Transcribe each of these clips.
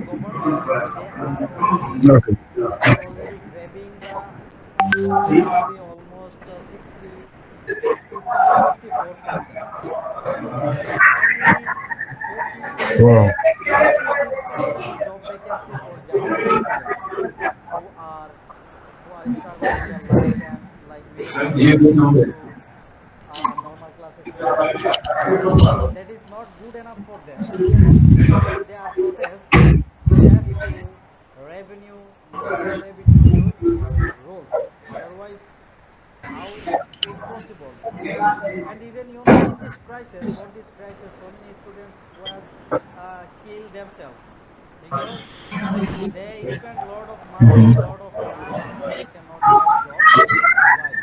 Government Okay. they are already grabbing the we can say almost 60 to 54%. There are only 40 Wow. 46% job vacancy for Japanese students who are who are struggling their life and like maybe they are going to normal classes from home. So that is not good enough for them. That's why they are protest. We have to revenue more revenue rules. Otherwise, how it possible? And even in this crisis, for this crisis, so many students were killed themselves because they spend a lot of money, lot of time, and they cannot get job. Why?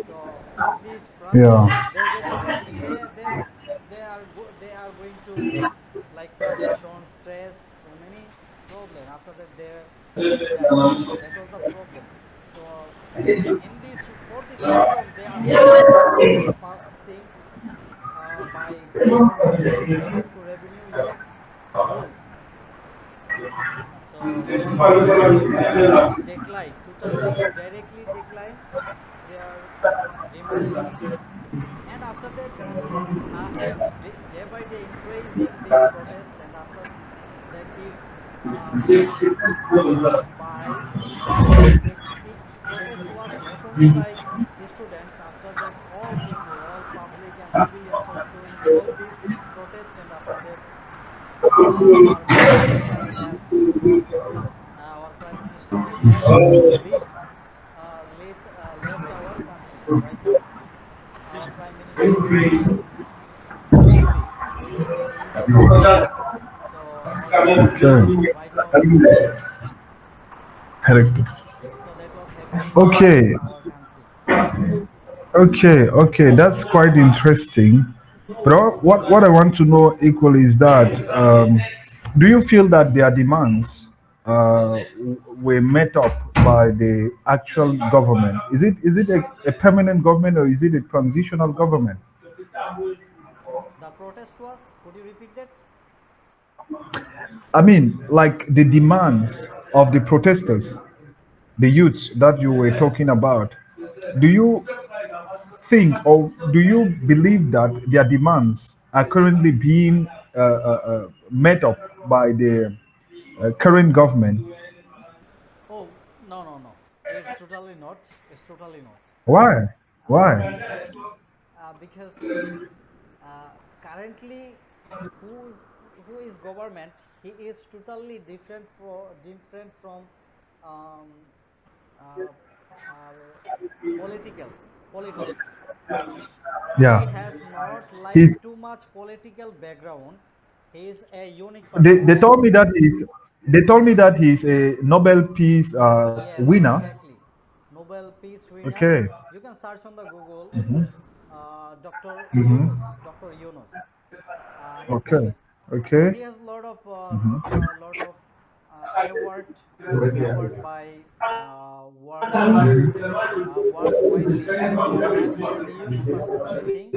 So with this Yeah. they getting they are going to like frustration, stress, so many problem. After that they die. That was the problem. So in this for this reason they are protesting. First things by we have to revenue your rules. So government declined totally directly declined their demand, and after that it's day by day increasing this protest, and after that it's being by it protest was not only by students. After that all people, all public and civilians also involved this protest, and after that our prime minister has our prime minister has left our country right now. Our prime minister is in Italy. He is in Italy. So that was Okay. right now he is there. Correct. So that was happening in Okay. our country. Okay. Okay. That's quite interesting. But what I want to know equally is that do you feel that their demands were met up by the actual government? Is it a permanent government or is it a transitional government? The protest was, could you repeat that? I mean, like the demands of the protesters, the youths that you were talking about. Do you think or do you believe that their demands are currently being met up by the current government? Oh, no, no, no. It's totally not. It's totally not. Why? Why? Because because uh, currently who's who is government, he is totally different from um, uh, politicals politics. Yeah. He has not like He's too much political background. He is a unique they, person. they told me that he's a Nobel Peace Yes, winner. exactly. Nobel Peace winner. Okay. You can search on the Google. Dr. Yunus. His name Okay. is. So Okay. he has a lot of award by worldwide, and he is a unique person. I think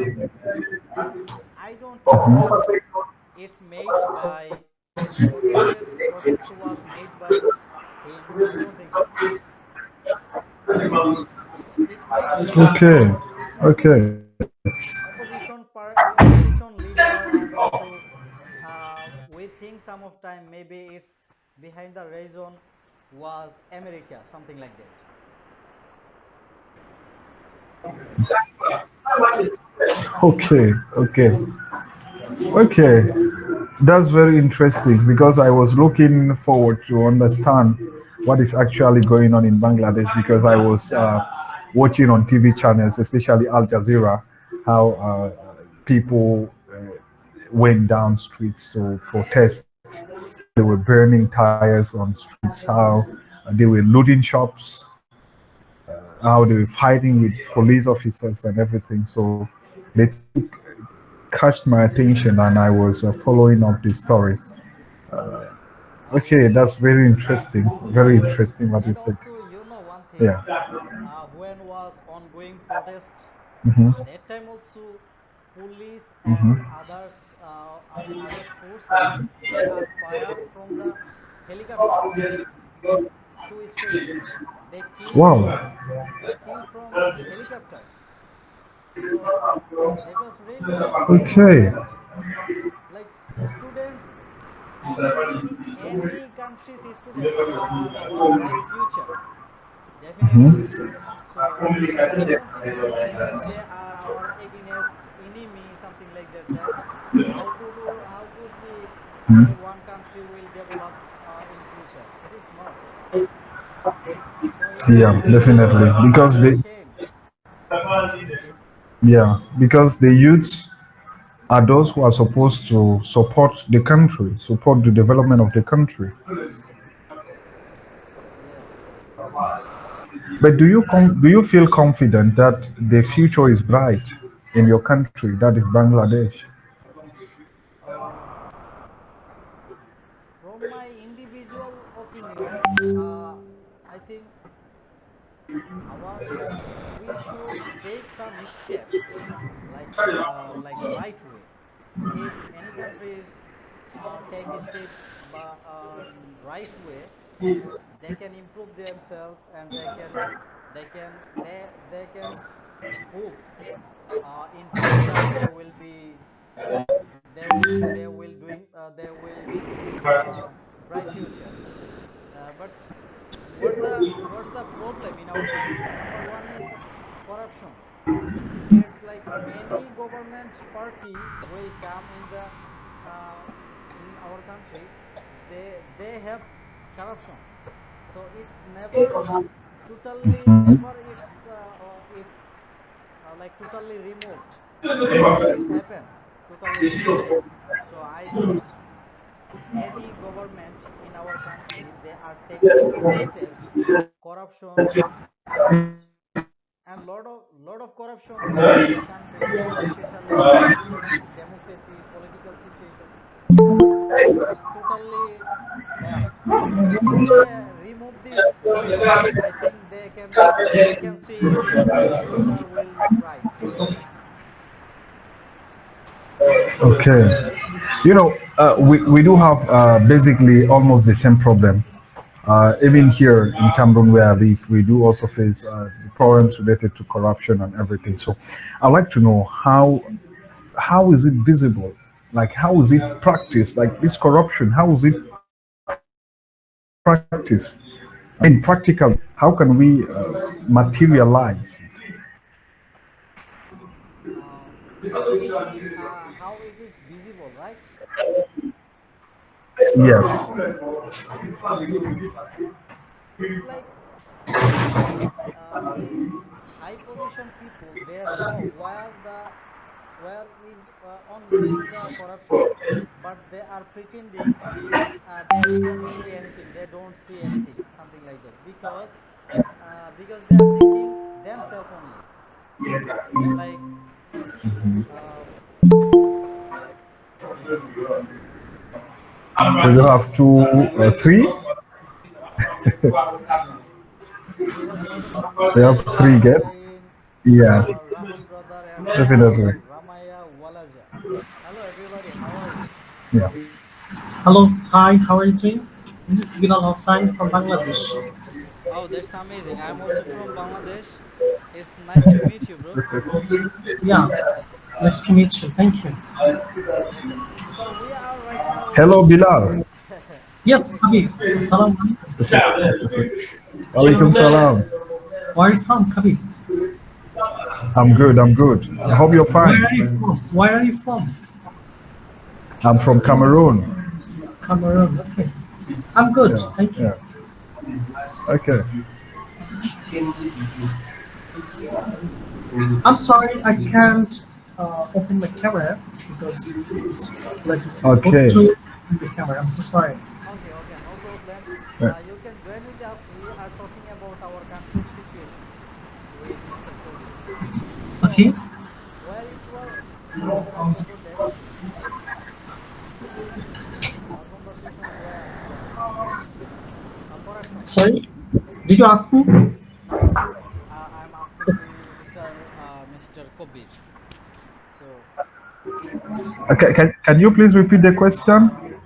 I don't think so. It's made by protest was made by him. I don't think so. It might be Okay. Okay. opposition leader, and also we think some of time maybe it's behind the reason was America, something like that. Okay. Okay. Okay. That's very interesting because I was looking forward to understand what is actually going on in Bangladesh because I was watching on TV channels, especially Al Jazeera, how people went down streets to protest, how they were burning tires on streets, how they were looting shops, how they were fighting with police officers and everything. So they catched my attention and I was following up the story. Okay, that's very interesting. Very interesting what you And said. also, you know one thing, Yeah. when was ongoing protest, Hmm. that time also police and others other forces, they are fire from the helicopters to students. They Wow. kill from helicopter. So that was really Okay. bad. Like students, any country's students are our bright future, definitely. So we don't see to think they are our against enemy, something like that. That how could be any one country will develop in future? It is not. So Yeah, it definitely. is Because really they, shame. yeah, because the youths are those who are supposed to support the country, support the development of the country. Yeah. But do you feel confident that the future is bright in your country, that is Bangladesh? Uh, from my individual opinion, I think our we should take some step like right way. If any countries take a step in right way, they can improve themselves and they can hope in future they will bright future. But what's the problem in our country? Number one is corruption. It's like any government party will come uh, in our country, they have corruption. So it's never totally never it's like totally removed. Never it's happened totally removed. So I think any government in our country, they are taking steps. Corruption and lot of corruption in our country, especially democracy, political situation. It's totally bad. If they remove this problem, I think they can see future will bright. Okay. We do have basically almost the same problem. Even here in Cameroon, where I live, we do also face problems related to corruption and everything. So, I'd like to know how is it visible? Like, how is it practiced? Like this corruption, how is it practiced? I mean, practically, how can we materialize it? Uh, you mean how it is visible, right? Yes. It's like the high position people, they saw where is only the corruption, but they are pretending they didn't see anything, they don't see anything, something like that, because they are thinking themselves only. Like uh, We do have two, three. we have lot of We have Bangladeshi three also guests. in Yes, Rahul brother and definitely. Ramaya Walaja. Hello everybody, how are you? Yeah. Hello, hi, how are you doing? This is Bilal Hossain from Bangladesh. Oh, that's amazing. I'm also from Bangladesh. It's nice to meet you, bro. Yeah, nice to meet you. Thank you. Okay. So we are right now. Hello, Bilal. Yes, Okay. Habib. Assalamu alaikum. Walaikum salam. Where are you from, Habib? I'm good. I'm good. I hope you're Where fine. are you from? Where are you from? I'm from Cameroon. Cameroon. Okay. I'm good. Yeah. Thank you. Yeah. Okay. I'm sorry I can't open my camera because this place is not good Okay. to open the camera. I'm so sorry. Okay. Okay. No problem. Uh, You can join with us. We are talking about our country's situation with Mr. Kobe. Okay. So, where it was, I forgot that. Our conversation where corruption. Sorry. Did you ask me? No, I'm asking to you, Mr. Mr. Kobir. So. Okay, can you please repeat the question?